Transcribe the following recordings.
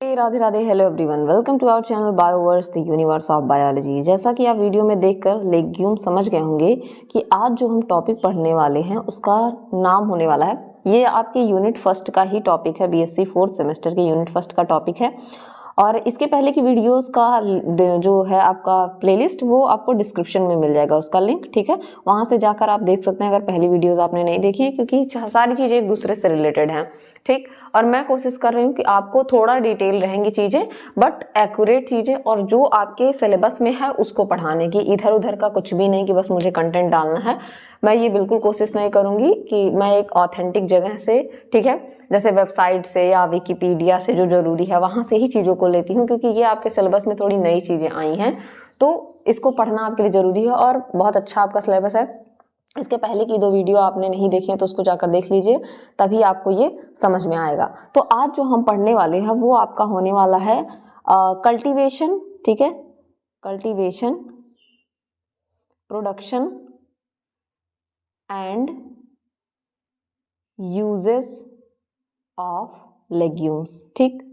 Radhe Radhe. Hello everyone, welcome to our channel Bioverse the universe of biology. जैसा कि आप video में देखकर लेग्यूम समझ गए होंगे कि आज जो हम टॉपिक पढ़ने वाले हैं उसका नाम होने वाला है, ये आपके यूनिट फर्स्ट का ही टॉपिक है, बीएससी फोर्थ सेमेस्टर के यूनिट फर्स्ट का टॉपिक है। और इसके पहले की वीडियोस का जो है आपका प्लेलिस्ट वो आपको डिस्क्रिप्शन में मिल जाएगा, उसका लिंक, ठीक है। वहां से जाकर आप देख सकते हैं अगर पहली वीडियोस आपने नहीं देखी है, क्योंकि सारी चीजें एक दूसरे से रिलेटेड हैं, ठीक। और मैं कोशिश कर रही हूँ कि आपको थोड़ा डिटेल रहेंगी चीजें, बट एक्यूरेट चीजें और जो आपके सिलेबस में है उसको पढ़ाने की, इधर उधर का कुछ भी नहीं कि बस मुझे कंटेंट डालना है। मैं ये बिल्कुल कोशिश नहीं करूंगी कि मैं एक ऑथेंटिक जगह से, ठीक है, जैसे वेबसाइट से या विकिपीडिया से जो जरूरी है वहां से ही चीजों को लेती हूँ, क्योंकि ये आपके सिलेबस में थोड़ी नई चीजें आई हैं तो इसको पढ़ना आपके लिए जरूरी है। और बहुत अच्छा आपका सिलेबस है। इसके पहले की 2 वीडियो आपने नहीं देखी है तो उसको जाकर देख लीजिए, तभी आपको ये समझ में आएगा। तो आज जो हम पढ़ने वाले हैं वो आपका होने वाला है कल्टीवेशन, ठीक है, cultivation, production and uses of legumes, ठीक।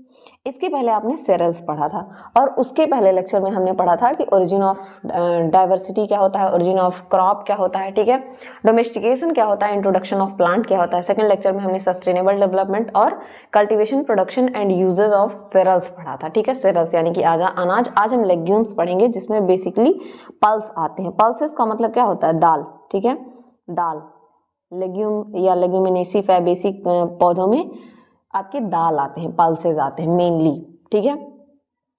इसके पहले आपने सेरेल्स पढ़ा था और उसके पहले लेक्चर में हमने पढ़ा था कि ओरिजिन ऑफ डाइवर्सिटी क्या होता है, ओरिजिन ऑफ क्रॉप क्या होता है, ठीक है, डोमेस्टिकेशन क्या होता है, इंट्रोडक्शन ऑफ प्लांट क्या होता है। सेकंड लेक्चर में हमने सस्टेनेबल डेवलपमेंट और cultivation, production and uses of cereals पढ़ा था, ठीक है। सेरेल्स यानी कि अनाज। आज हम लेग्यूम्स पढ़ेंगे जिसमें बेसिकली पल्स आते हैं। पल्सेस का मतलब क्या होता है, दाल, ठीक है, दाल। लेग्यूम या लेग्यूमिनेसी फैबेसी पौधों में आपके दाल आते हैं, पल्सेस आते हैं मेनली, ठीक है।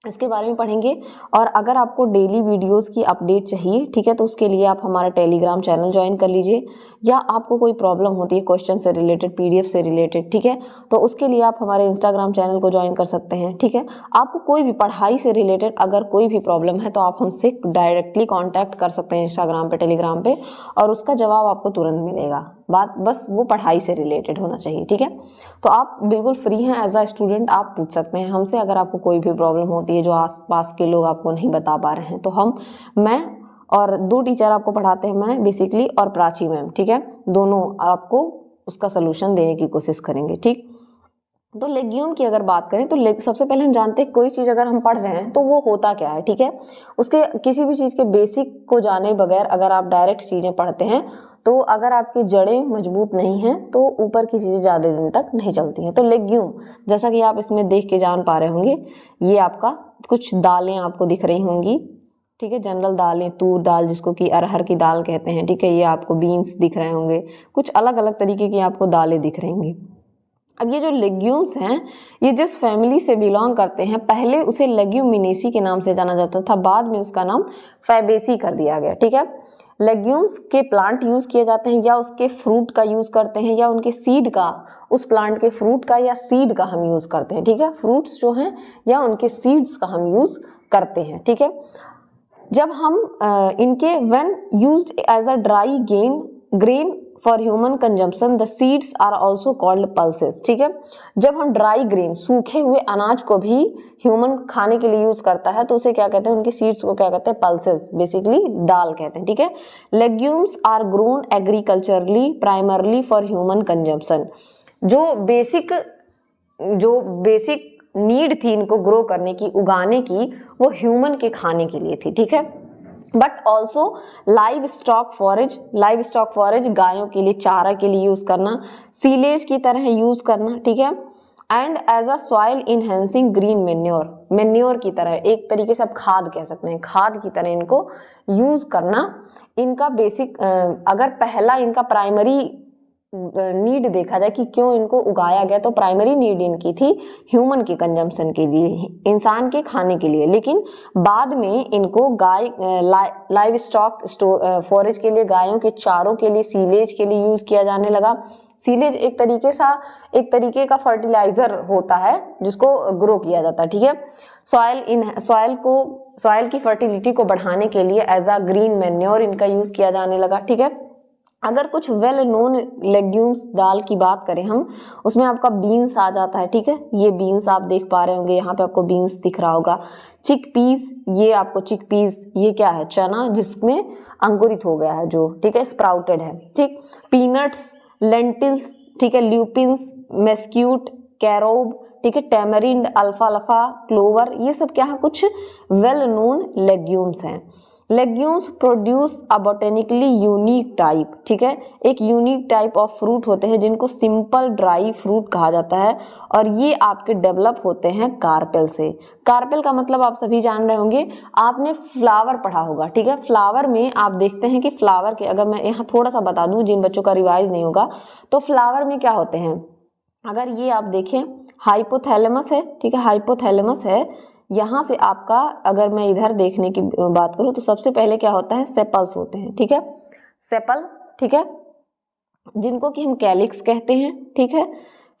इसके बारे में पढ़ेंगे। और अगर आपको डेली वीडियोस की अपडेट चाहिए, ठीक है, तो उसके लिए आप हमारा टेलीग्राम चैनल ज्वाइन कर लीजिए, या आपको कोई प्रॉब्लम होती है क्वेश्चन से रिलेटेड, पीडीएफ से रिलेटेड, ठीक है, तो उसके लिए आप हमारे इंस्टाग्राम चैनल को ज्वाइन कर सकते हैं, ठीक है। आपको कोई भी पढ़ाई से रिलेटेड अगर कोई भी प्रॉब्लम है तो आप हमसे डायरेक्टली कॉन्टैक्ट कर सकते हैं इंस्टाग्राम पे, टेलीग्राम पे, और उसका जवाब आपको तुरंत मिलेगा। बात बस वो पढ़ाई से रिलेटेड होना चाहिए, ठीक है। तो आप बिल्कुल फ्री हैं, एज अ स्टूडेंट आप पूछ सकते हैं हमसे अगर आपको कोई भी प्रॉब्लम होती है जो आसपास के लोग आपको नहीं बता पा रहे हैं। तो मैं और 2 टीचर आपको पढ़ाते हैं, मैं बेसिकली और प्राची मैम, ठीक है, दोनों आपको उसका सलूशन देने की कोशिश करेंगे, ठीक। तो लेग्यूम की अगर बात करें तो सबसे पहले हम जानते हैं कोई चीज़ अगर हम पढ़ रहे हैं तो वो होता क्या है, ठीक है। उसके किसी भी चीज़ के बेसिक को जाने बगैर अगर आप डायरेक्ट चीज़ें पढ़ते हैं तो अगर आपकी जड़ें मजबूत नहीं हैं तो ऊपर की चीज़ें ज़्यादा दिन तक नहीं चलती हैं। तो लेग्यूम, जैसा कि आप इसमें देख के जान पा रहे होंगे, ये आपका कुछ दालें आपको दिख रही होंगी, ठीक है, जनरल दालें, तूर दाल जिसको कि अरहर की दाल कहते हैं, ठीक है, ये आपको बीन्स दिख रहे होंगे, कुछ अलग अलग तरीके की आपको दालें दिख रही होंगी। अब ये जो लेग्यूम्स हैं ये जिस फैमिली से बिलोंग करते हैं, पहले उसे लेग्यूमिनेसी के नाम से जाना जाता था, बाद में उसका नाम फैबेसी कर दिया गया, ठीक है। लेग्यूम्स के प्लांट यूज किए जाते हैं या उसके फ्रूट का यूज करते हैं या उनके सीड का, उस प्लांट के फ्रूट का या सीड का हम यूज करते हैं, ठीक है। फ्रूट्स जो हैं या उनके सीड्स का हम यूज करते हैं, ठीक है। जब हम इनके when used as a dry grain for human consumption the seeds are also called pulses, ठीक है। जब हम ड्राई ग्रेन, सूखे हुए अनाज को भी ह्यूमन खाने के लिए यूज करता है तो उसे क्या कहते हैं, उनकी सीड्स को क्या कहते हैं, पल्सेस, बेसिकली दाल कहते हैं, ठीक है। Legumes are grown agriculturally primarily for human consumption. जो बेसिक नीड थी इनको ग्रो करने की, उगाने की, वो ह्यूमन के खाने के लिए थी, ठीक है। But also live stock forage गायों के लिए चारा के लिए यूज करना, सीलेज की तरह यूज करना, ठीक है। And as a soil enhancing green manure की तरह, एक तरीके से आप खाद कह सकते हैं, खाद की तरह इनको यूज करना। इनका बेसिक अगर पहला इनका प्राइमरी नीड देखा जाए कि क्यों इनको उगाया गया, तो प्राइमरी नीड इनकी थी ह्यूमन के कंजम्पशन के लिए, इंसान के खाने के लिए। लेकिन बाद में इनको लाइव स्टॉक फॉरेज के लिए, गायों के चारों के लिए, सीलेज के लिए यूज किया जाने लगा। सीलेज एक तरीके का फर्टिलाइजर होता है जिसको ग्रो किया जाता है, ठीक है। सॉइल की फर्टिलिटी को बढ़ाने के लिए एज अ ग्रीन मैन्योर इनका यूज किया जाने लगा, ठीक है। अगर कुछ वेल नोन लेग्यूम्स दाल की बात करें हम, उसमें आपका बीन्स आ जाता है, ठीक है। ये बीन्स आप देख पा रहे होंगे, यहाँ पे आपको बीन्स दिख रहा होगा। चिकपीस, ये आपको चिकपीस, ये क्या है, चना जिसमें अंकुरित हो गया है जो, ठीक है, स्प्राउटेड है, ठीक। पीनट्स, लेंटिल्स, ठीक है, ल्यूपिन्स, मेस्क्यूट, कैरोब, ठीक है, टैमरिंड, अल्फाल्फा, क्लोवर, ये सब क्या है, कुछ वेल नोन लेग्यूम्स हैं। Legumes produce a botanically unique type, ठीक है, एक यूनिक टाइप ऑफ फ्रूट होते हैं जिनको सिंपल ड्राई फ्रूट कहा जाता है, और ये आपके डेवलप होते हैं कार्पेल से। कार्पेल का मतलब आप सभी जान रहे होंगे, आपने फ्लावर पढ़ा होगा, ठीक है। फ्लावर में आप देखते हैं कि फ्लावर के, अगर मैं यहाँ थोड़ा सा बता दूं जिन बच्चों का रिवाइज नहीं होगा, तो फ्लावर में क्या होते हैं, अगर ये आप देखें हाइपोथैलेमस है, ठीक है, हाइपोथैलेमस है, यहाँ से आपका अगर मैं इधर देखने की बात करूँ तो सबसे पहले क्या होता है, सेपल्स होते हैं, ठीक है, सेपल, ठीक है, जिनको कि हम कैलिक्स कहते हैं, ठीक है।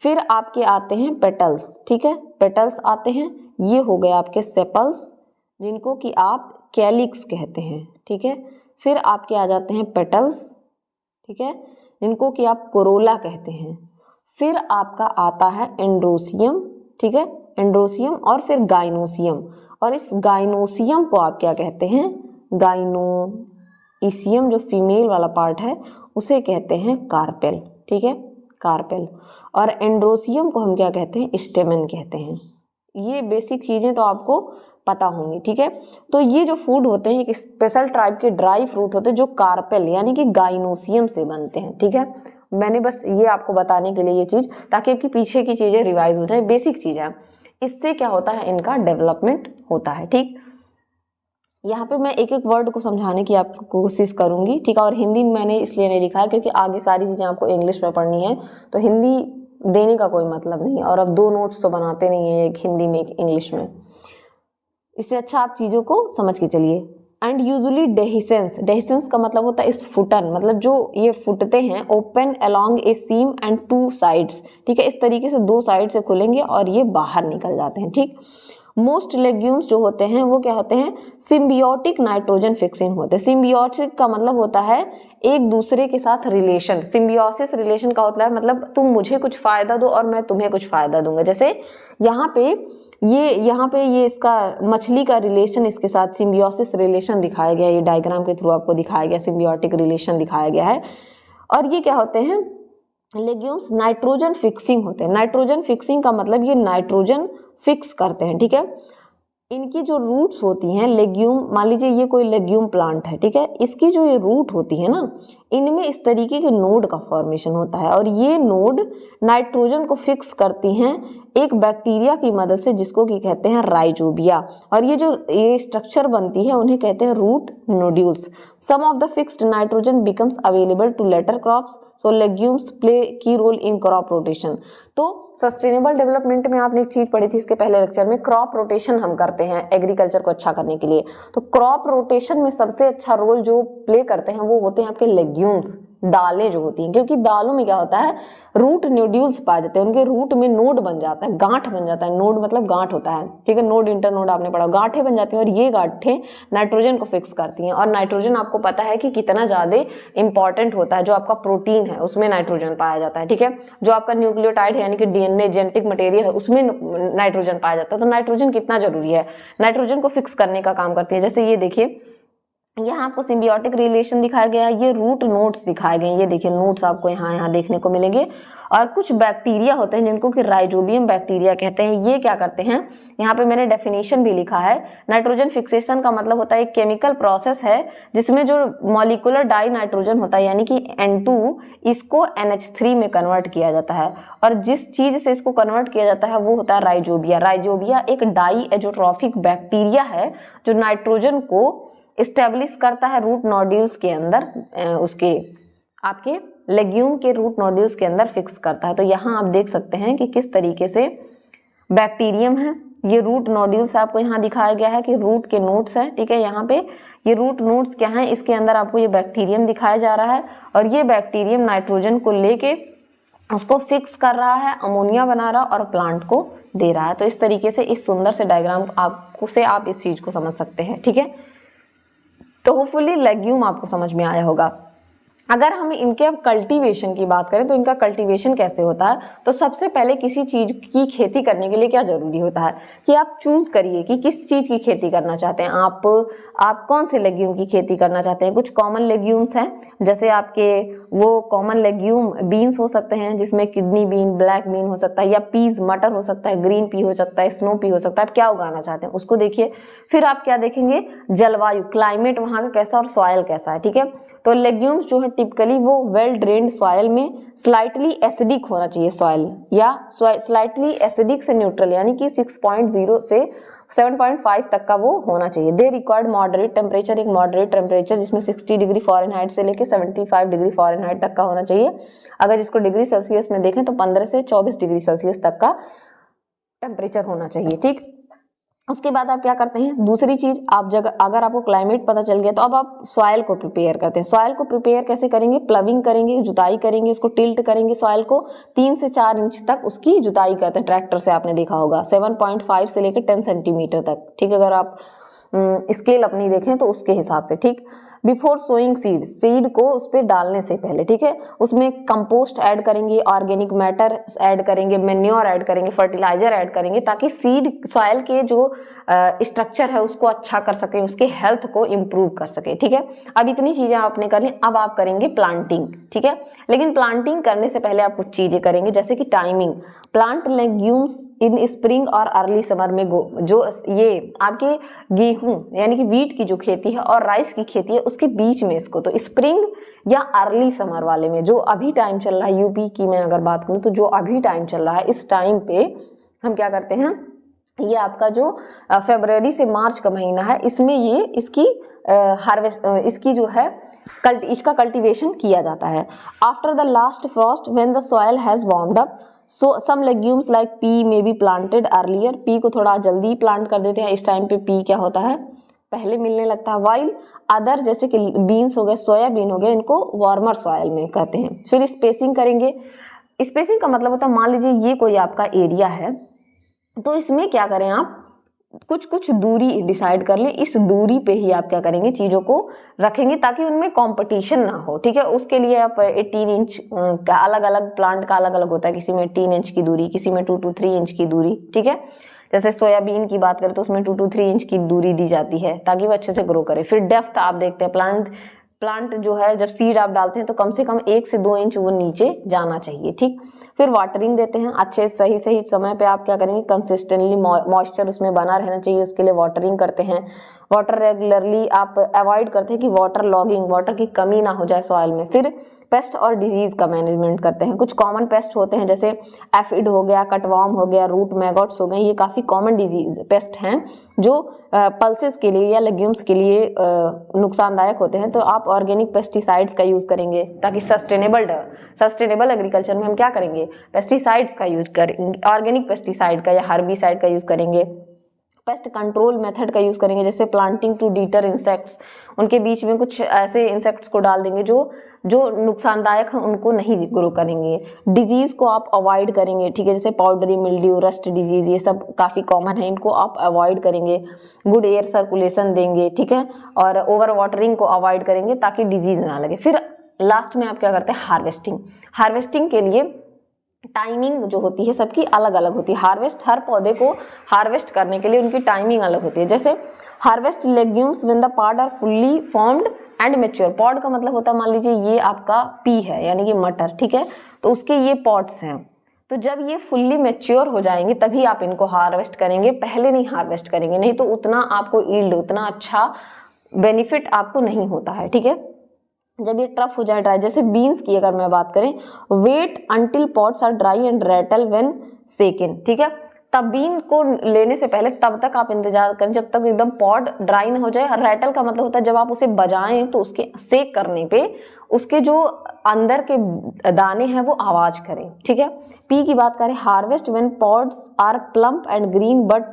फिर आपके आते हैं पेटल्स, ठीक है, पेटल्स आते हैं, ये हो गए आपके सेपल्स जिनको कि आप कैलिक्स कहते हैं, ठीक है। फिर आपके आ जाते हैं पेटल्स, ठीक है, जिनको कि आप कोरोला कहते हैं। फिर आपका आता है एंड्रोसियम, ठीक है, एंड्रोसियम, और फिर गाइनोसियम, और इस गाइनोसियम को आप क्या कहते हैं, गाइनोइसियम जो फीमेल वाला पार्ट है उसे कहते हैं कार्पेल, ठीक है, कार्पेल, और एंड्रोसियम को हम क्या कहते हैं, स्टेमन कहते हैं। ये बेसिक चीज़ें तो आपको पता होंगी, ठीक है। तो ये जो फूड होते हैं एक स्पेशल टाइप के ड्राई फ्रूट होते हैं जो कार्पेल यानी कि गाइनोसियम से बनते हैं, ठीक है। मैंने बस ये आपको बताने के लिए ये चीज़, ताकि आपकी पीछे की चीज़ें रिवाइज हो जाए, बेसिक चीज़ है, इससे क्या होता है, इनका डेवलपमेंट होता है, ठीक। यहाँ पे मैं एक एक वर्ड को समझाने की आपको कोशिश करूंगी, ठीक है, और हिंदी मैंने इसलिए नहीं लिखा है क्योंकि आगे सारी चीज़ें आपको इंग्लिश में पढ़नी है, तो हिंदी देने का कोई मतलब नहीं, और अब 2 नोट्स तो बनाते नहीं है, एक हिंदी में एक इंग्लिश में, इससे अच्छा आप चीज़ों को समझ के चलिए। एंड यूजुअली डेहिसेंस, डेहिसेंस का मतलब होता है स्फुटन, मतलब जो ये फुटते हैं, open along a seam and 2 sides, ठीक है, इस तरीके से 2 साइड से खुलेंगे और ये बाहर निकल जाते हैं, ठीक। मोस्ट लेग्यूम्स जो होते हैं वो क्या होते हैं, सिम्बियोटिक नाइट्रोजन फिक्सिंग होते हैं। सिम्बियोटिक का मतलब होता है एक दूसरे के साथ रिलेशन, सिम्बियोसिस रिलेशन का होता है मतलब तुम मुझे कुछ फायदा दो और मैं तुम्हें कुछ फायदा दूंगा। जैसे यहाँ पे ये इसका मछली का रिलेशन इसके साथ सिम्बियोसिस रिलेशन दिखाया गया, ये डायग्राम के थ्रू आपको दिखाया गया, सिम्बियोटिक रिलेशन दिखाया गया है। और ये क्या होते हैं, लेग्यूम्स नाइट्रोजन फिक्सिंग होते हैं। नाइट्रोजन फिक्सिंग का मतलब ये नाइट्रोजन फिक्स करते हैं, ठीक है। इनकी जो रूट्स होती हैं लेग्यूम, मान लीजिए ये कोई लेग्यूम प्लांट है, ठीक है, इसकी जो ये रूट होती है ना, इनमें इस तरीके के नोड का फॉर्मेशन होता है, और ये नोड नाइट्रोजन को फिक्स करती हैं एक बैक्टीरिया की मदद से जिसको कि कहते हैं राइजोबिया, और ये स्ट्रक्चर बनती है उन्हें कहते हैं root nodules. Some of the fixed nitrogen becomes available to later crops, so legumes play key role in crop rotation. तो सस्टेनेबल डेवलपमेंट में आपने एक चीज पढ़ी थी इसके पहले लेक्चर में, क्रॉप रोटेशन हम करते हैं एग्रीकल्चर को अच्छा करने के लिए, तो क्रॉप रोटेशन में सबसे अच्छा रोल जो प्ले करते हैं वो होते हैं आपके लेग्यूम्स, दालें जो होती हैं, क्योंकि दालों में क्या होता है, रूट नोड्यूल्स पाए जाते हैं, उनके रूट में नोड बन जाता है, गांठ बन जाता है, नोड मतलब गांठ होता है, ठीक है, नोड इंटरनोड आपने पढ़ा, गांठें बन जाती हैं, और ये गांठें नाइट्रोजन को फिक्स करती हैं। और नाइट्रोजन आपको पता है कि कितना ज्यादा इंपॉर्टेंट होता है, जो आपका प्रोटीन है उसमें नाइट्रोजन पाया जाता है, ठीक है, जो आपका न्यूक्लियोटाइड है यानी कि डीएनए जेनेटिक मटेरियल है उसमें नाइट्रोजन पाया जाता है। तो नाइट्रोजन कितना जरूरी है, नाइट्रोजन को फिक्स करने का काम करती है। जैसे ये देखिए, यहाँ आपको सिम्बियोटिक रिलेशन दिखाया गया है, ये रूट नोड्स दिखाए गए हैं, ये देखिए नोड्स आपको यहाँ देखने को मिलेंगे। और कुछ बैक्टीरिया होते हैं जिनको कि राइजोबियम बैक्टीरिया कहते हैं, ये क्या करते हैं, यहाँ पे मैंने डेफिनेशन भी लिखा है। नाइट्रोजन फिक्सेशन का मतलब होता है एक केमिकल प्रोसेस है जिसमें जो मॉलिक्यूलर डाई नाइट्रोजन होता है यानी कि N2, इसको NH3 में कन्वर्ट किया जाता है, और जिस चीज से इसको कन्वर्ट किया जाता है वो होता है राइजोबिया। राइजोबिया एक डाई एजोट्रॉफिक बैक्टीरिया है जो नाइट्रोजन को इस्टेब्लिश करता है रूट नोड्यूल्स के अंदर, उसके आपके लेग्यूम के रूट नोड्यूल्स के अंदर फिक्स करता है। तो यहाँ आप देख सकते हैं कि किस तरीके से बैक्टीरियम है, ये रूट नोड्यूल्स आपको यहाँ दिखाया गया है कि रूट के नोड्स हैं, ठीक है, यहाँ पे ये रूट नोड्स क्या हैं, इसके अंदर आपको ये बैक्टीरियम दिखाया जा रहा है, और ये बैक्टीरियम नाइट्रोजन को लेके उसको फिक्स कर रहा है, अमोनिया बना रहा और प्लांट को दे रहा है। तो इस तरीके से इस सुंदर से डायग्राम आप इस चीज को समझ सकते हैं, ठीक है। तो होपफुली लेग्यूम आपको समझ में आया होगा। अगर हम इनके अब कल्टीवेशन की बात करें तो इनका कल्टीवेशन कैसे होता है, तो सबसे पहले किसी चीज की खेती करने के लिए क्या जरूरी होता है कि आप चूज करिए कि किस चीज की खेती करना चाहते हैं। आप कौन से लेग्यूम की खेती करना चाहते हैं। कुछ कॉमन लेग्यूम्स हैं, जैसे आपके वो कॉमन लेग्यूम बीन्स हो सकते हैं, जिसमें किडनी बीन, ब्लैक बीन हो सकता है, या पीज मटर हो सकता है, ग्रीन पी हो सकता है, स्नो पी हो सकता है। आप क्या उगाना चाहते हैं उसको देखिए। फिर आप क्या देखेंगे, जलवायु, क्लाइमेट वहां का कैसा और सॉयल कैसा है। ठीक है, तो लेग्यूम्स जो है टिपिकली वो वेल ड्रेन्ड सॉयल में स्लाइटली एसिडिक होना चाहिए सॉयल, या स्लाइटली एसिडिक से न्यूट्रल, यानी कि 6.0 से 7.5 तक का वो होना चाहिए। दे रिक्वायर्ड मॉडरेट टेम्परेचर, एक मॉडरेट टेम्परेचर जिसमें 60 डिग्री फ़ारेनहाइट से लेकर 75 डिग्री फ़ारेनहाइट तक का होना चाहिए। अगर जिसको डिग्री सेल्सियस में देखें तो 15 से 24 डिग्री सेल्सियस तक का टेम्परेचर होना चाहिए। ठीक, उसके बाद आप क्या करते हैं, दूसरी चीज, आप जगह अगर आपको क्लाइमेट पता चल गया तो अब आप सॉइल को प्रिपेयर करते हैं। सॉइल को प्रिपेयर कैसे करेंगे, प्लविंग करेंगे, जुताई करेंगे, उसको टिल्ट करेंगे, सॉइल को 3 से 4 इंच तक उसकी जुताई करते हैं ट्रैक्टर से, आपने देखा होगा 7.5 से लेकर 10 सेंटीमीटर तक। ठीक, अगर आप स्केल अपनी देखें तो उसके हिसाब से। ठीक, बिफोर सोइंग सीड, सीड को उस पर डालने से पहले, ठीक है, उसमें कंपोस्ट ऐड करेंगे, ऑर्गेनिक मैटर ऐड करेंगे, मेन्योर ऐड करेंगे, फर्टिलाइजर ऐड करेंगे, ताकि सीड सॉइल के जो स्ट्रक्चर है उसको अच्छा कर सके, उसके हेल्थ को इम्प्रूव कर सके। ठीक है, अब इतनी चीजें आपने कर ली, अब आप करेंगे प्लांटिंग। ठीक है, लेकिन प्लांटिंग करने से पहले आप कुछ चीजें करेंगे, जैसे कि टाइमिंग। प्लांट लेग्यूम्स इन स्प्रिंग और अर्ली समर में जो ये आपके गेहूं यानी कि वीट की जो खेती है और राइस की खेती है उसके बीच में इसको, तो स्प्रिंग या अर्ली समर वाले में, जो अभी टाइम चल रहा है यूपी की मैं अगर बात करूं तो जो अभी टाइम चल रहा है, इस टाइम पे हम क्या करते हैं, ये आपका जो फरवरी से मार्च का महीना है, इसमें ये इसकी हार्वेस्ट इसकी जो है इसका कल्टीवेशन किया जाता है। After the last frost when the soil has warmed up, so some legumes like pea may be planted earlier, pea को थोड़ा जल्दी प्लांट कर देते हैं। इस टाइम पे पी क्या होता है, पहले मिलने लगता है। वाइल अदर जैसे कि बीन्स हो गए, सोयाबीन हो गया, इनको वार्मर सॉइल में कहते हैं। फिर स्पेसिंग करेंगे। स्पेसिंग का मतलब होता है, मान लीजिए ये कोई आपका एरिया है, तो इसमें क्या करें आप, कुछ दूरी डिसाइड कर लें, इस दूरी पे ही आप क्या करेंगे, चीज़ों को रखेंगे ताकि उनमें कंपटीशन ना हो। ठीक है, उसके लिए आप 18 इंच का, अलग अलग प्लांट का अलग अलग होता है, किसी में 18 इंच की दूरी, किसी में 2 to 3 इंच की दूरी। ठीक है, जैसे सोयाबीन की बात करें तो उसमें 2 to 3 इंच की दूरी दी जाती है ताकि वो अच्छे से ग्रो करे। फिर डेप्थ आप देखते हैं, प्लांट जो है जब सीड आप डालते हैं तो कम से कम 1 से 2 इंच वो नीचे जाना चाहिए। ठीक, फिर वाटरिंग देते हैं, अच्छे सही समय पे आप क्या करेंगे, कंसिस्टेंटली मॉइस्चर उसमें बना रहना चाहिए, उसके लिए वाटरिंग करते हैं। वाटर रेगुलरली आप अवॉइड करते हैं कि वाटर लॉगिंग, वाटर की कमी ना हो जाए सॉइल में। फिर पेस्ट और डिजीज का मैनेजमेंट करते हैं। कुछ कॉमन पेस्ट होते हैं जैसे एफिड हो गया, कटवार्म हो गया, रूट मैगोट्स हो गए, ये काफ़ी कॉमन डिजीज पेस्ट हैं जो पल्सेस के लिए या लेग्यूम्स के लिए नुकसानदायक होते हैं। तो आप ऑर्गेनिक पेस्टिसाइड्स का यूज़ करेंगे ताकि सस्टेनेबल एग्रीकल्चर में हम क्या करेंगे, पेस्टिसाइड्स का यूज करेंगे, ऑर्गेनिक पेस्टिसाइड का या हर्बिसाइड का यूज़ करेंगे। पेस्ट कंट्रोल मेथड का यूज करेंगे, जैसे प्लांटिंग टू डीटर इंसेक्ट्स, उनके बीच में कुछ ऐसे इंसेक्ट्स को डाल देंगे जो नुकसानदायक है, उनको नहीं ग्रो करेंगे। डिजीज को आप अवॉइड करेंगे। ठीक है, जैसे पाउडरी मिल्ड्यू, रस्ट डिजीज, ये सब काफ़ी कॉमन है, इनको आप अवॉइड करेंगे। गुड एयर सर्कुलेशन देंगे। ठीक है, और ओवर वाटरिंग को अवॉइड करेंगे ताकि डिजीज ना लगे। फिर लास्ट में आप क्या करते हैं, हार्वेस्टिंग के लिए टाइमिंग जो होती है सबकी अलग अलग होती है। हर पौधे को हार्वेस्ट करने के लिए उनकी टाइमिंग अलग होती है। जैसे harvest legumes when the pod are fully formed and mature. Pod का मतलब होता है, मान लीजिए ये आपका पी है यानी कि मटर, ठीक है, तो उसके ये पॉड्स हैं, तो जब ये फुल्ली मैच्योर हो जाएंगे तभी आप इनको हार्वेस्ट करेंगे, पहले नहीं हार्वेस्ट करेंगे, नहीं तो उतना आपको यील्ड, उतना अच्छा बेनिफिट आपको नहीं होता है। ठीक है, जब ये टफ हो जाए ड्राई, जैसे बीन्स की अगर मैं बात करें, wait until pods are dry and rattle when shaken. ठीक है, तब बीन को लेने से पहले तब तक आप इंतजार करें जब तक एकदम पॉड ड्राई ना हो जाए। रैटल का मतलब होता है जब आप उसे बजाएं तो उसके सेक करने पे उसके जो अंदर के दाने हैं वो आवाज करें। ठीक है, पी की बात करें, harvest when pods are plump and green but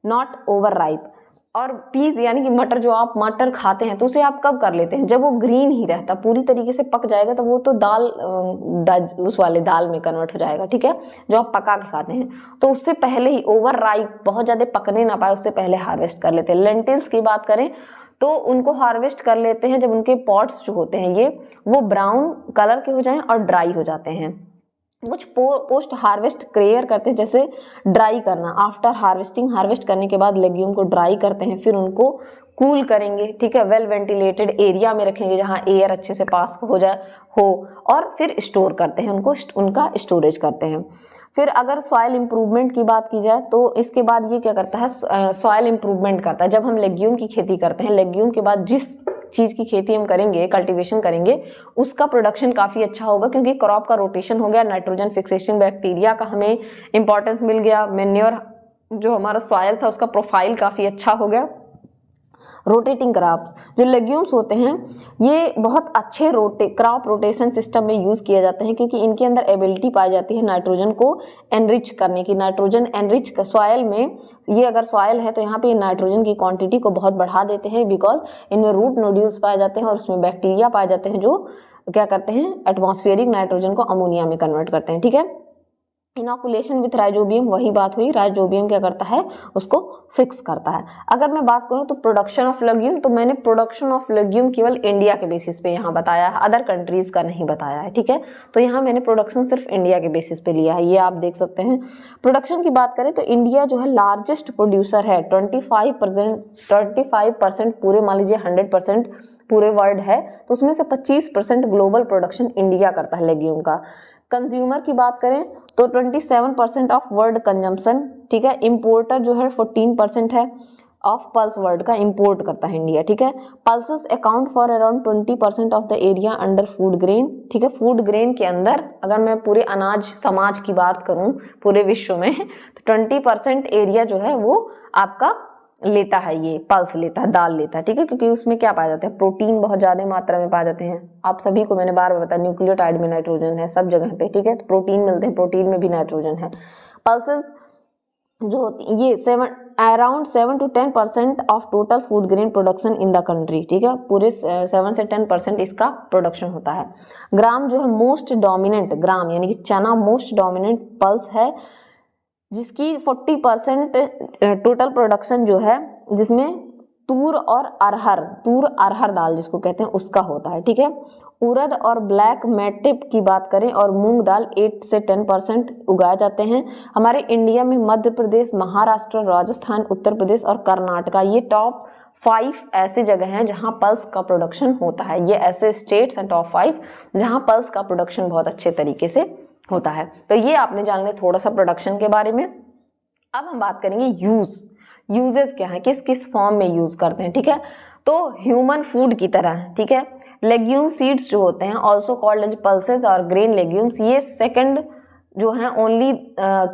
not over ripe. और पीज यानी कि मटर, जो आप मटर खाते हैं तो उसे आप कब कर लेते हैं, जब वो ग्रीन ही रहता, पूरी तरीके से पक जाएगा तो वो तो दाल उस वाले दाल में कन्वर्ट हो जाएगा, ठीक है, जो आप पका के खाते हैं। तो उससे पहले ही ओवर राइप, बहुत ज़्यादा पकने ना पाए उससे पहले हार्वेस्ट कर लेते हैं। लेंटिल्स की बात करें तो उनको हार्वेस्ट कर लेते हैं जब उनके पॉट्स जो होते हैं ये वो ब्राउन कलर के हो जाएं और ड्राई हो जाते हैं। कुछ पोस्ट हार्वेस्ट केयर करते हैं, जैसे ड्राई करना, आफ्टर हार्वेस्टिंग, हार्वेस्ट करने के बाद लेग्यूम को ड्राई करते हैं, फिर उनको कूल करेंगे, ठीक है, वेल वेंटिलेटेड एरिया में रखेंगे जहां एयर अच्छे से पास हो जाए और फिर स्टोर करते हैं उनको, उनका स्टोरेज करते हैं। फिर अगर सॉइल इंप्रूवमेंट की बात की जाए तो इसके बाद ये क्या करता है, सॉइल इंप्रूवमेंट करता है। जब हम लेग्यूम की खेती करते हैं, लेग्यूम के बाद जिस चीज़ की खेती हम करेंगे, कल्टीवेशन करेंगे, उसका प्रोडक्शन काफ़ी अच्छा होगा, क्योंकि क्रॉप का रोटेशन हो गया, नाइट्रोजन फिक्सेशन, बैक्टीरिया का हमें इंपॉर्टेंस मिल गया, मैन्योर जो हमारा सॉइल था उसका प्रोफाइल काफ़ी अच्छा हो गया। रोटेटिंग क्रॉप्स, जो लेग्यूम्स होते हैं ये बहुत अच्छे क्रॉप रोटेशन सिस्टम में यूज़ किए जाते हैं, क्योंकि इनके अंदर एबिलिटी पाई जाती है नाइट्रोजन को एनरिच करने की। नाइट्रोजन एनरिच सॉइल में, ये अगर सॉइल है तो यहाँ पे नाइट्रोजन की क्वांटिटी को बहुत बढ़ा देते हैं, बिकॉज इनमें रूट नोड्यूल्स पाए जाते हैं और उसमें बैक्टीरिया पाए जाते हैं जो क्या करते हैं, एटमॉस्फेरिक नाइट्रोजन को अमोनिया में कन्वर्ट करते हैं, ठीक है। इनोकुलेशन विथ राइजोबियम, वही बात हुई, राइजोबियम क्या करता है, उसको फिक्स करता है। अगर मैं बात करूं तो प्रोडक्शन ऑफ लेग्यूम, तो मैंने प्रोडक्शन ऑफ लेग्यूम केवल इंडिया के बेसिस पे यहाँ बताया है, अदर कंट्रीज का नहीं बताया है, ठीक है। तो यहाँ मैंने प्रोडक्शन सिर्फ इंडिया के बेसिस पे लिया है, ये आप देख सकते हैं। प्रोडक्शन की बात करें तो इंडिया जो है लार्जेस्ट प्रोड्यूसर है, 25% पूरे, मान लीजिए 100% पूरे वर्ल्ड है तो उसमें से 25% ग्लोबल प्रोडक्शन इंडिया करता है लेग्यूम का। कंज्यूमर की बात करें तो 27% ऑफ वर्ल्ड कंजम्पशन, ठीक है। इंपोर्टर जो है 14% है ऑफ पल्स वर्ल्ड का इंपोर्ट करता है इंडिया, ठीक है। Pulses account for around 20% of the area under food grain, ठीक है। फूड ग्रेन के अंदर अगर मैं पूरे अनाज समाज की बात करूं पूरे विश्व में तो 20% एरिया जो है वो आपका लेता है, ये पल्स लेता है, दाल लेता है, ठीक है, क्योंकि उसमें क्या पाया जाता है, प्रोटीन बहुत ज्यादा मात्रा में पाए जाते हैं। आप सभी को मैंने बार बार बताया, न्यूक्लियोटाइड में नाइट्रोजन है सब जगह पे, ठीक है, तो प्रोटीन मिलते हैं, प्रोटीन में भी नाइट्रोजन है। पल्सेस जो ये around 7 to 10% of total food grain production in the country, ठीक है, पूरे 7 से 10% इसका प्रोडक्शन होता है। ग्राम जो है मोस्ट डोमिनेंट, ग्राम यानी कि चना मोस्ट डोमिनेंट पल्स है, जिसकी 40% टोटल प्रोडक्शन जो है, जिसमें तूर अरहर दाल जिसको कहते हैं उसका होता है, ठीक है। उड़द और ब्लैक मैटिप की बात करें और मूंग दाल 8 से 10% उगाए जाते हैं। हमारे इंडिया में मध्य प्रदेश, महाराष्ट्र, राजस्थान, उत्तर प्रदेश और कर्नाटका, ये टॉप 5 ऐसे जगह हैं जहां पल्स का प्रोडक्शन होता है। ये ऐसे स्टेट्स हैं टॉप 5 जहां पल्स का प्रोडक्शन बहुत अच्छे तरीके से होता है। तो ये आपने जान लिया थोड़ा सा प्रोडक्शन के बारे में। अब हम बात करेंगे यूजेस क्या है, किस किस फॉर्म में यूज करते हैं, ठीक है। तो ह्यूमन फूड की तरह, ठीक है, लेग्यूम सीड्स जो होते हैं ऑल्सो कॉल्ड एज पल्सेस और ग्रेन लेग्यूम्स, ये सेकंड जो है only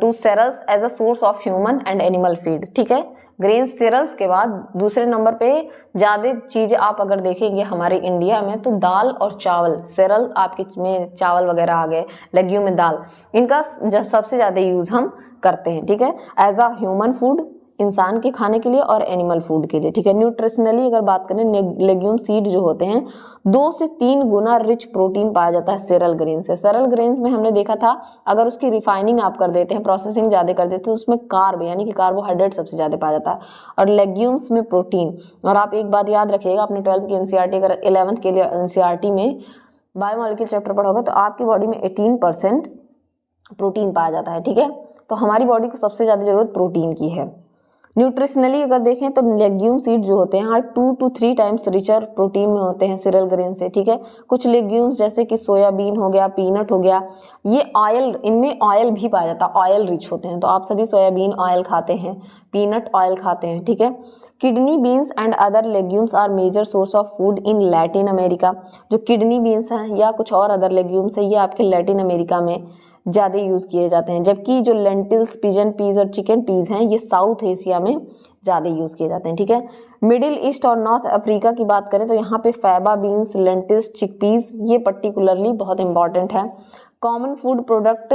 to cereals as a source of human and animal feed, ठीक है। ग्रेन सेरल्स के बाद दूसरे नंबर पे ज़्यादा चीज़ आप अगर देखेंगे हमारे इंडिया में तो दाल और चावल, सेरल आपके में चावल वगैरह आ गए, लेग्यूम में दाल, इनका सबसे ज़्यादा यूज़ हम करते हैं, ठीक है, एज अ ह्यूमन फूड, इंसान के खाने के लिए और एनिमल फूड के लिए, ठीक है। न्यूट्रिशनली अगर बात करें, लेग्यूम सीड जो होते हैं 2 से 3 गुना रिच प्रोटीन पाया जाता है सेरल ग्रेन से। सेरल ग्रेन्स में हमने देखा था अगर उसकी रिफाइनिंग आप कर देते हैं, प्रोसेसिंग ज़्यादा कर देते हैं तो उसमें कार्ब यानी कि कार्बोहाइड्रेट सबसे ज़्यादा पाया जाता है और लेग्यूम्स में प्रोटीन। और आप एक बात याद रखिएगा, अपने 12th की एनसीईआरटी अगर 11th के लिए एनसीईआरटी में बायोमॉलिक्यूल चैप्टर पढ़ोगे तो आपकी बॉडी में 18% प्रोटीन पाया जाता है, ठीक है। तो हमारी बॉडी को सबसे ज़्यादा जरूरत प्रोटीन की है। न्यूट्रिशनली अगर देखें तो लेग्यूम सीड जो होते हैं 2 to 3 टाइम्स रिचर प्रोटीन में होते हैं सीरियल ग्रेन से, ठीक है। कुछ लेग्यूम्स जैसे कि सोयाबीन हो गया, पीनट हो गया, ये ऑयल, इनमें ऑयल भी पाया जाता है, ऑयल रिच होते हैं, तो आप सभी सोयाबीन ऑयल खाते हैं, पीनट ऑयल खाते हैं, ठीक है। Kidney beans and other legumes are major source of food in Latin America. जो किडनी बीन्स हैं या कुछ और अदर लेग्यूम्स हैं ये आपके लैटिन अमेरिका में ज़्यादा यूज़ किए जाते हैं, जबकि जो लेंटिल्स, पिजन पीज और चिकन पीज हैं ये साउथ एशिया में ज़्यादा यूज़ किए जाते हैं, ठीक है। मिडिल ईस्ट और नॉर्थ अफ्रीका की बात करें तो यहाँ पे फैबा बीन्स, लेंटिल्स, चिकपीस ये पर्टिकुलरली बहुत इंपॉर्टेंट है। कॉमन फूड प्रोडक्ट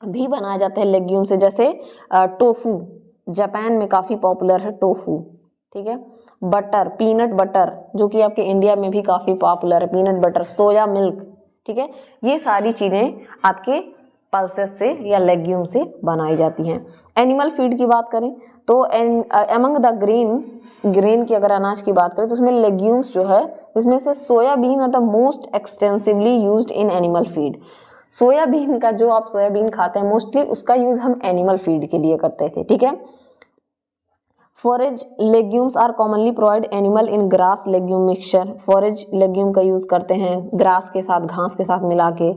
भी बनाया जाता है लेग्यूम से, जैसे टोफू, जापान में काफ़ी पॉपुलर है टोफू, ठीक है। बटर, पीनट बटर जो कि आपके इंडिया में भी काफ़ी पॉपुलर है, पीनट बटर, सोया मिल्क, ठीक है। ये सारी चीज़ें आपके पल्सेस से या लेग्यूम से बनाई जाती हैं। एनिमल फीड की बात करें तो एमंग द ग्रेन की अगर अनाज की बात करें तो उसमें लेग्यूम्स जो है इसमें से soybean are the most extensively used in animal feed. Soybean का जो आप सोयाबीन खाते हैं मोस्टली उसका यूज हम एनिमल फीड के लिए करते थे, ठीक है। Forage legumes are commonly provide animal in grass legume mixture. Forage legume का यूज करते हैं ग्रास के साथ, घास के साथ मिला के।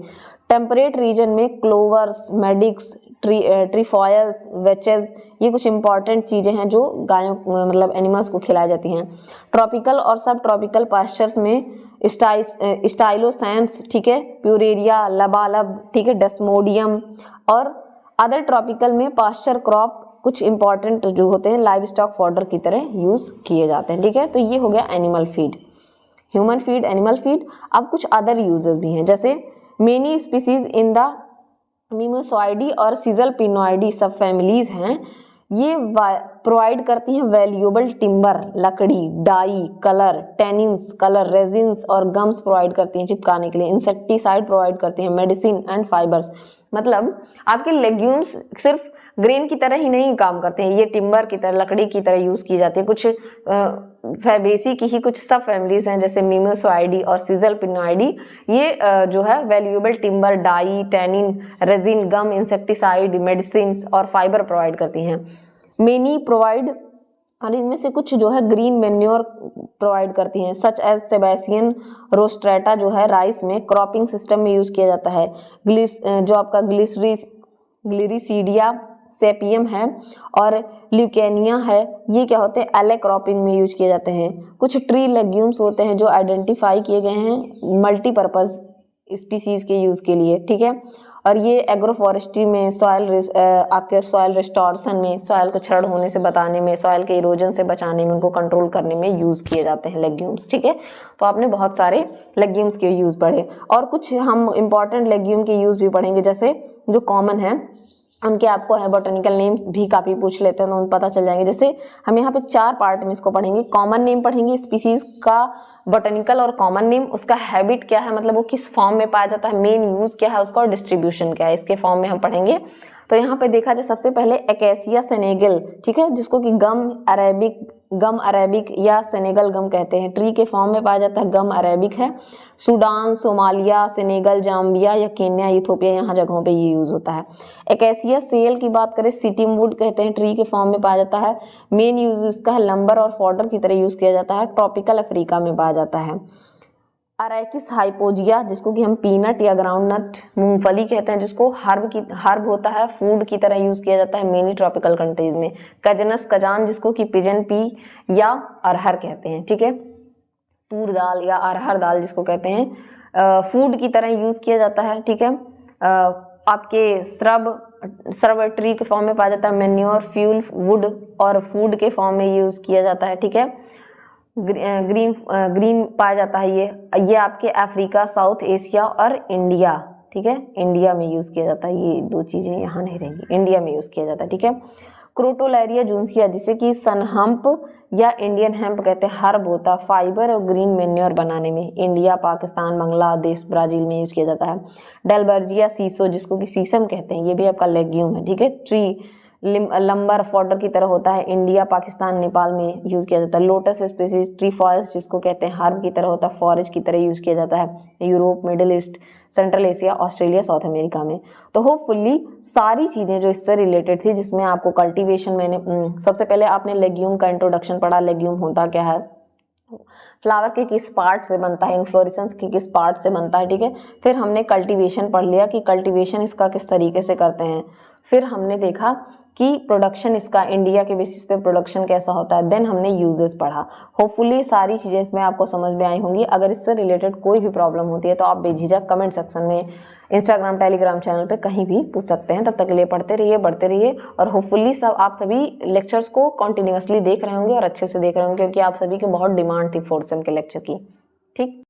टेम्परेट रीजन में क्लोवर्स, मेडिक्स, ट्रीफॉयल्स, वेचेस, ये कुछ इंपॉर्टेंट चीज़ें हैं जो गायों मतलब एनिमल्स को खिलाई जाती हैं। ट्रॉपिकल और सब ट्रॉपिकल पास्चर्स में स्टाइलोसैंस, ठीक है, प्यूरेरिया, लबालब, ठीक है, डेस्मोडियम और अदर ट्रॉपिकल में पास्चर क्रॉप कुछ इंपॉर्टेंट जो होते हैं लाइव स्टॉक फॉडर की तरह यूज़ किए जाते हैं, ठीक है। तो ये हो गया animal feed, human feed, animal feed. अब कुछ अदर यूजेस भी हैं, जैसे many species in the mimosoideae और सीजलपिनॉइडी सब फैमिलीज हैं, ये प्रोवाइड करती हैं वैल्यूएबल टिम्बर, लकड़ी, dye, colour, tannins, colour, resins और गम्स प्रोवाइड करती हैं चिपकाने के लिए। इंसेक्टिसाइड प्रोवाइड करती हैं, मेडिसिन एंड फाइबर्स। मतलब आपके लेग्यूम्स सिर्फ ग्रेन की तरह ही नहीं काम करते हैं, ये टिम्बर की तरह, लकड़ी की तरह यूज की जाती है। कुछ फैबेसी की ही कुछ सब फैमिलीज हैं जैसे मिमोसॉइडी और सीजलपिनॉइडी, ये जो है valuable timber, dye, tannin, resin, gum, insecticide, medicine और फाइबर प्रोवाइड करती हैं। मेनी प्रोवाइड, और इनमें से कुछ जो है ग्रीन मेन्योर प्रोवाइड करती हैं, सच एज सेबेसियन रोस्ट्रेटा जो है राइस में क्रॉपिंग सिस्टम में यूज किया जाता है। जो आपका ग्लिरिसीडिया सेपियम है और ल्यूकेनिया है, ये क्या होते हैं एले क्रॉपिंग में यूज किए जाते हैं। कुछ ट्री लेग्यूम्स होते हैं जो आइडेंटिफाई किए गए हैं मल्टीपर्पज स्पीसीज के यूज के लिए, ठीक है। और ये एग्रोफॉरेस्ट्री में आपके सॉयल रिस्टोरेशन में, सॉयल को क्षरण होने से बताने में, सॉयल के इरोजन से बचाने में, उनको कंट्रोल करने में यूज किए जाते हैं लेग्यूम्स, ठीक है। तो आपने बहुत सारे लेग्यूम्स के यूज पढ़े और कुछ हम इंपॉर्टेंट लेग्यूम के यूज भी पढ़ेंगे, जैसे जो कॉमन है उनके आपको है बोटेनिकल नेम्स भी काफ़ी पूछ लेते हैं तो उन पता चल जाएंगे। जैसे हम यहाँ पे 4 पार्ट में इसको पढ़ेंगे। कॉमन नेम पढ़ेंगे, स्पीसीज का बोटेनिकल और कॉमन नेम, उसका हैबिट क्या है, मतलब वो किस फॉर्म में पाया जाता है, मेन यूज क्या है उसका और डिस्ट्रीब्यूशन क्या है, इसके फॉर्म में हम पढ़ेंगे। तो यहाँ पे देखा जाए सबसे पहले एकेसिया सेनेगल, ठीक है, जिसको कि गम अरेबिक या सेनेगल गम कहते हैं, ट्री के फॉर्म में पाया जाता है, गम अरेबिक है। सूडान, सोमालिया, सेनेगल, जाम्बिया या केन्या, इथोपिया, यहाँ जगहों पे ये यूज होता है। एकेसिया सेल की बात करें, सिटिम वुड कहते हैं, ट्री के फॉर्म में पाया जाता है। मेन यूज इसका है लंबर और फॉडर की तरह यूज किया जाता है, ट्रॉपिकल अफ्रीका में पाया जाता है। अरैकिस हाइपोजिया, जिसको कि हम पीनट या ग्राउंडनट मूंगफली कहते हैं, जिसको हर्ब होता है, फूड की तरह यूज किया जाता है मेनी ट्रॉपिकल कंट्रीज में। कजनस कजान, जिसको कि पिजन पी या अरहर कहते हैं, ठीक है। तूर दाल या अरहर दाल जिसको कहते हैं, फूड की तरह यूज किया जाता है, ठीक है। आपके श्रब ट्री के फॉर्म में पाया जाता है, मेन्योर, फ्यूल, वुड और फूड के फॉर्म में यूज किया जाता है, ठीक है। ग्रीन पाया जाता है ये आपके अफ्रीका, साउथ एशिया और इंडिया, ठीक है, इंडिया में यूज किया जाता है। ये 2 चीजें यहाँ नहीं रहेंगी, इंडिया में यूज किया जाता है, ठीक है। क्रोटोलैरिया जून्सिया, जिसे कि सनहम्प या इंडियन हेम्प कहते हैं, हर्ब होता है, फाइबर और ग्रीन मेन्योर बनाने में इंडिया, पाकिस्तान, बांग्लादेश, ब्राजील में यूज किया जाता है। डेलबर्जिया सीसो, जिसको कि सीसम कहते हैं, ये भी आपका लेग्यूम है, ठीक है। ट्री लंबर फॉडर की तरह होता है, इंडिया, पाकिस्तान, नेपाल में यूज किया जाता है। लोटस स्पीसीज ट्रीफॉयल्स, जिसको कहते हैं हर्ब की तरह होता है, फॉरेज की तरह यूज किया जाता है Europe, middle east, central Asia, Australia, south America में। तो होपफुली सारी चीज़ें जो इससे रिलेटेड थी, जिसमें आपको कल्टीवेशन, मैंने सबसे पहले आपने लेग्यूम का इंट्रोडक्शन पढ़ा, लेग्यूम होता क्या है, फ्लावर के किस पार्ट से बनता है, इन्फ्लोरेसेंस की किस पार्ट से बनता है, ठीक है। फिर हमने कल्टीवेशन पढ़ लिया कि कल्टीवेशन इसका किस तरीके से करते हैं। फिर हमने देखा कि प्रोडक्शन इसका इंडिया के बेसिस पे प्रोडक्शन कैसा होता है। देन हमने यूजेस पढ़ा। होपफुली सारी चीज़ें इसमें आपको समझ में आई होंगी। अगर इससे रिलेटेड कोई भी प्रॉब्लम होती है तो आप बेझिझक कमेंट सेक्शन में, इंस्टाग्राम, टेलीग्राम चैनल पे कहीं भी पूछ सकते हैं। तब तक के लिए पढ़ते रहिए, बढ़ते रहिए और होपफुली आप सभी लेक्चर्स को कंटिन्यूअसली देख रहे होंगे और अच्छे से देख रहे होंगे, क्योंकि आप सभी की बहुत डिमांड थी 4th सेम के लेक्चर की। ठीक।